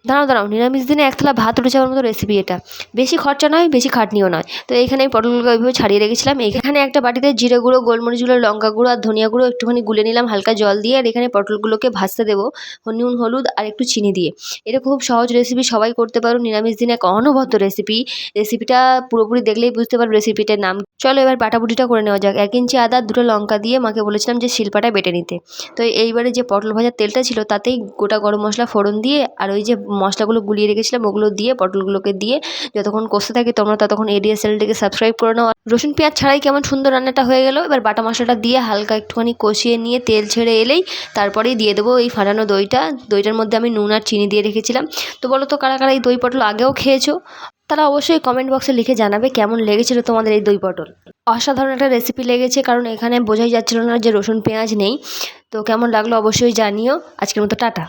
দাঁড়াও দাঁড়াও, নিরামিষ দিনে এক থালা ভাত উঠে যাওয়ার মতো রেসিপি এটা। বেশি খরচা নয়, বেশি খাটনিও নয়। তো এইখানে আমি পটলগুলোকে ওইভাবে ছাড়িয়ে রেখেছিলাম। এখানে একটা বাটিতে জিরে গুঁড়ো, গোলমরিচ গুঁড়ো, লঙ্কা গুঁড়ো আর ধনিয়া গুঁড়ো একটুখানি গুলে নিলাম হালকা জল দিয়ে। আর এখানে পটলগুলোকে ভাজতে দেবো নুন, হলুদ আর একটু চিনি দিয়ে। এটা খুব সহজ রেসিপি, সবাই করতে পারো। নিরামিষ দিনে এক অনবদ্য রেসিপি। রেসিপিটা পুরোপুরি দেখলেই বুঝতে পারবে রেসিপিটার নাম। চলো এবার বাটাবুটিটা করে নেওয়া যাক। 1 ইঞ্চি আদা, 2টো লঙ্কা দিয়ে মাকে বলেছিলাম যে শিলপাটায় বেটে নিতে। তো এইবারে যে পটল ভাজার তেলটা ছিল তাতেই গোটা গরম মশলা ফোড়ন দিয়ে আর ওই যে মশলাগুলো গুলিয়ে রেখেছিলাম ওগুলো দিয়ে পটলগুলোকে দিয়ে যতক্ষণ কষতে থাকে তোমরা ততক্ষণ এডিএস চ্যানেলটিকে সাবস্ক্রাইব করে নাও। রসুন পেঁয়াজ ছাড়াই কেমন সুন্দর রান্নাটা হয়ে গেল। এবার বাটা মশলাটা দিয়ে হালকা একটুখানি কষিয়ে নিয়ে তেল ছেড়ে এলেই তারপরেই দিয়ে দেবো এই ফাটানো দইটা। দইটার মধ্যে আমি নুন আর চিনি দিয়ে রেখেছিলাম। তো বলো তো কারা কারা এই দই পটল আগেও খেয়েছো? তারা অবশ্যই কমেন্ট বক্সে লিখে জানাবে কেমন লেগেছিল তোমাদের এই দই পটল। অসাধারণ একটা রেসিপি লেগেছে, কারণ এখানে বোঝাই যাচ্ছিল না যে রসুন পেঁয়াজ নেই। তো কেমন লাগলো অবশ্যই জানিও। আজকের মতো টাটা।